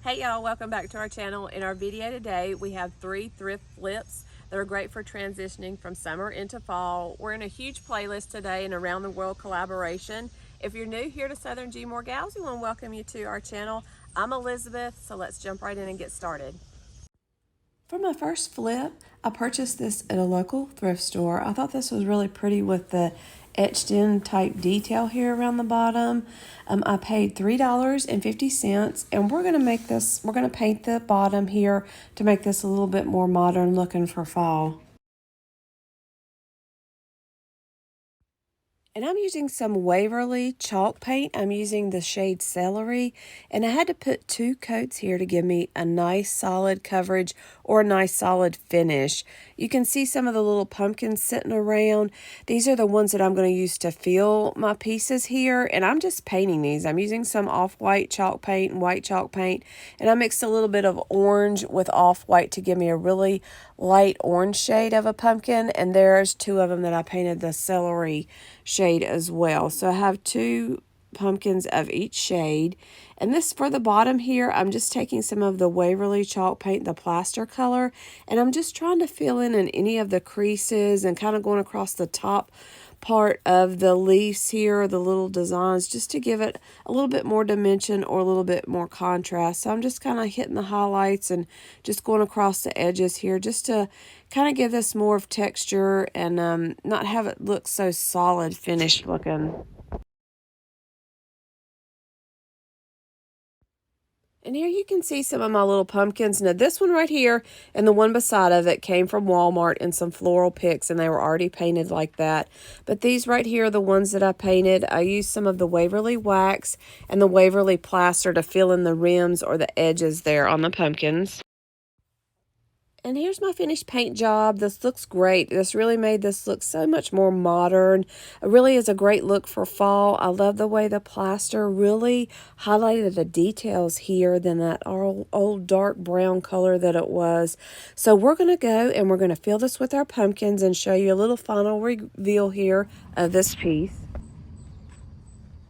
Hey y'all, welcome back to our channel. In our video today, we have 3 thrift flips that are great for transitioning from summer into fall. We're in a huge playlist today, an around the world collaboration. If you're new here to Southern Gals, we want to welcome you to our channel. I'm Elizabeth, so let's jump right in and get started. For my first flip, I purchased this at a local thrift store. I thought this was really pretty with the etched in type detail here around the bottom. I paid $3.50 and we're going to paint the bottom here to make this a little bit more modern looking for fall. And I'm using some Waverly chalk paint. I'm using the shade Celery. And I had to put 2 coats here to give me a nice solid coverage or a nice solid finish. You can see some of the little pumpkins sitting around. These are the ones that I'm going to use to fill my pieces here. And I'm just painting these. I'm using some off-white chalk paint and white chalk paint. And I mixed a little bit of orange with off-white to give me a really light orange shade of a pumpkin. And there's 2 of them that I painted the Celery shade as well. So I have 2 pumpkins of each shade. And this for the bottom here, I'm just taking some of the Waverly chalk paint, the plaster color, and I'm just trying to fill in any of the creases and kind of going across the top part of the leaves here, the little designs, just to give it a little bit more dimension or a little bit more contrast. So I'm just kind of hitting the highlights and just going across the edges here just to kind of give this more of texture and not have it look so solid finished looking. And here you can see some of my little pumpkins. Now this one right here and the one beside of it came from Walmart in some floral picks and they were already painted like that. But these right here are the ones that I painted. I used some of the Waverly wax and the Waverly plaster to fill in the rims or the edges there on the pumpkins. And here's my finished paint job. This looks great. This really made this look so much more modern. It really is a great look for fall. I love the way the plaster really highlighted the details here than that old dark brown color that it was. So we're going to go and we're going to fill this with our pumpkins and show you a little final reveal here of this piece.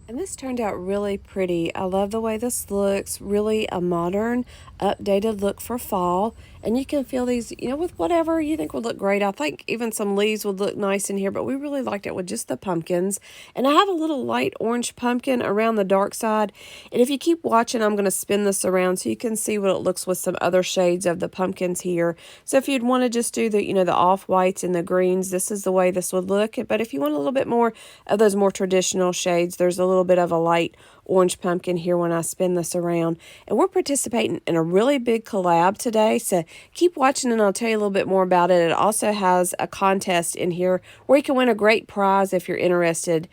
And this turned out really pretty. I love the way this looks. Really a modern, updated look for fall. And you can fill these, with whatever you think would look great. I think even some leaves would look nice in here, but we really liked it with just the pumpkins. And I have a little light orange pumpkin around the dark side. And if you keep watching, I'm going to spin this around so you can see what it looks with some other shades of the pumpkins here. So if you'd want to just do the, the off-whites and the greens, this is the way this would look. But if you want a little bit more of those more traditional shades, there's a little bit of a light orange pumpkin here when I spin this around. And we're participating in a really big collab today, so keep watching and I'll tell you a little bit more about it. It also has a contest in here where you can win a great prize if you're interested.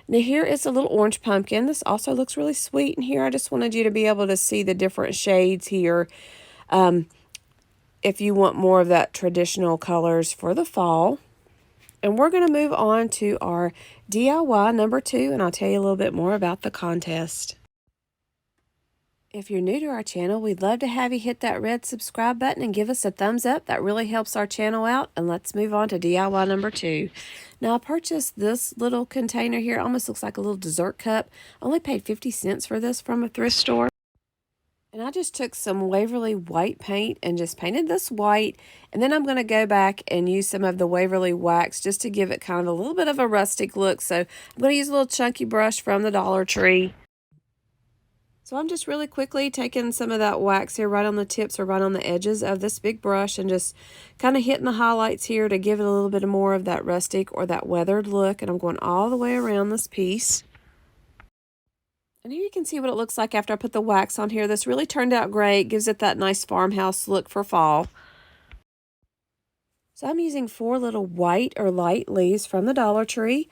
Now here is a little orange pumpkin. This also looks really sweet in here. I just wanted you to be able to see the different shades here if you want more of that traditional colors for the fall. And we're going to move on to our DIY number 2, and I'll tell you a little bit more about the contest. If you're new to our channel, we'd love to have you hit that red subscribe button and give us a thumbs up. That really helps our channel out. And let's move on to DIY number 2. Now, I purchased this little container here. It almost looks like a little dessert cup. I only paid 50 cents for this from a thrift store. And I just took some Waverly white paint and just painted this white. And then I'm going to go back and use some of the Waverly wax just to give it kind of a little bit of a rustic look. So I'm going to use a little chunky brush from the Dollar Tree. So I'm just really quickly taking some of that wax here right on the tips or right on the edges of this big brush and just kind of hitting the highlights here to give it a little bit more of that rustic or that weathered look. And I'm going all the way around this piece. And here you can see what it looks like after I put the wax on here. This really turned out great. Gives it that nice farmhouse look for fall. So I'm using 4 little white or light leaves from the Dollar Tree.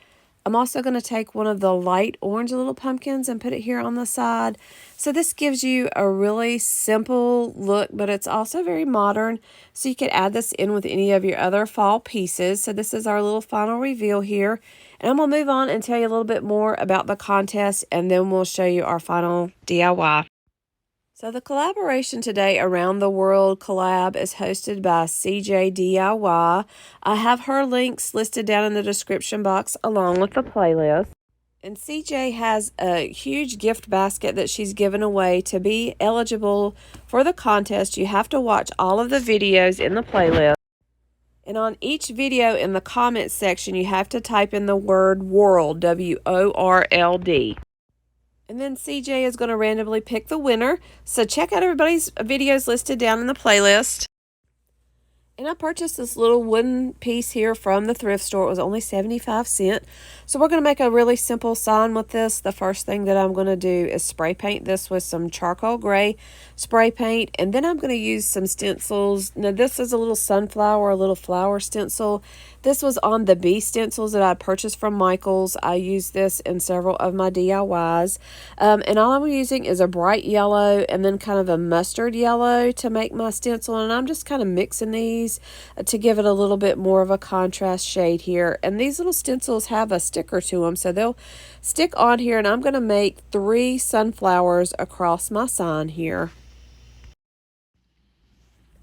I'm also going to take one of the light orange little pumpkins and put it here on the side. So this gives you a really simple look, but it's also very modern. So you could add this in with any of your other fall pieces. So this is our little final reveal here. And I'm going to move on and tell you a little bit more about the contest, and then we'll show you our final DIY. So the collaboration today, Around the World Collab, is hosted by CJ DIY. I have her links listed down in the description box along with the playlist. And CJ has a huge gift basket that she's given away. To be eligible for the contest, you have to watch all of the videos in the playlist. And on each video in the comments section, you have to type in the word world, WORLD. And then CJ is going to randomly pick the winner. So check out everybody's videos listed down in the playlist. And I purchased this little wooden piece here from the thrift store. It was only 75 cents. So we're going to make a really simple sign with this. The first thing that I'm going to do is spray paint this with some charcoal gray spray paint. And then I'm going to use some stencils. Now this is a little sunflower, a little flower stencil. This was on the bee stencils that I purchased from Michael's. I used this in several of my DIYs. And all I'm using is a bright yellow and then kind of a mustard yellow to make my stencil. And I'm just kind of mixing these to give it a little bit more of a contrast shade here. And these little stencils have a sticker to them, so they'll stick on here. And I'm going to make 3 sunflowers across my sign here.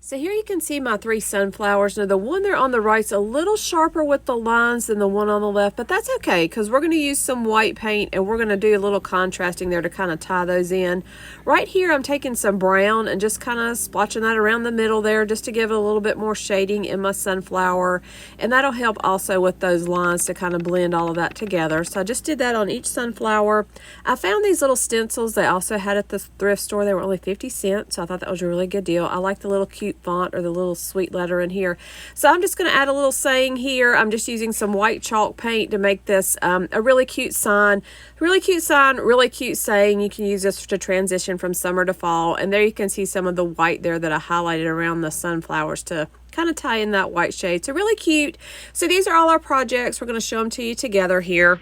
So here you can see my 3 sunflowers. Now the one there on the right's a little sharper with the lines than the one on the left, but that's okay because we're going to use some white paint and we're going to do a little contrasting there to kind of tie those in. Right here I'm taking some brown and just kind of splotching that around the middle there just to give it a little bit more shading in my sunflower, and that'll help also with those lines to kind of blend all of that together. So I just did that on each sunflower. I found these little stencils they also had at the thrift store. They were only 50 cents, so I thought that was a really good deal. I like the little cute font or the little sweet letter in here. So I'm just going to add a little saying here. I'm just using some white chalk paint to make this a really cute sign. Really cute sign, really cute saying. You can use this to transition from summer to fall. And there you can see some of the white there that I highlighted around the sunflowers to kind of tie in that white shade. So really cute. So these are all our projects. We're going to show them to you together here.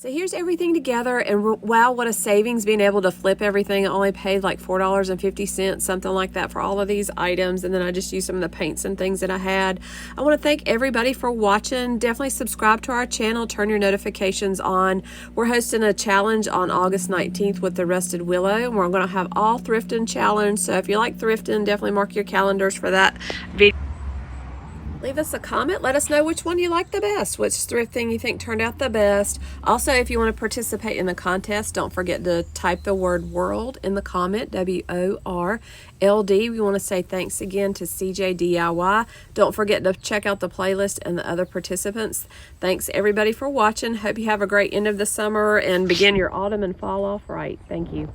So here's everything together, and wow, what a savings being able to flip everything. I only paid like $4.50, something like that for all of these items, and then I just used some of the paints and things that I had. I want to thank everybody for watching. Definitely subscribe to our channel, turn your notifications on. We're hosting a challenge on August 19th with the Rusted Willow, and we're going to have all thrifting challenge. So if you like thrifting, definitely mark your calendars for that video. Leave us a comment. Let us know which one you like the best, which thrift thing you think turned out the best. Also, if you want to participate in the contest, don't forget to type the word world in the comment, WORLD. We want to say thanks again to CJ DIY. Don't forget to check out the playlist and the other participants. Thanks everybody for watching. Hope you have a great end of the summer and begin your autumn and fall off right. Thank you.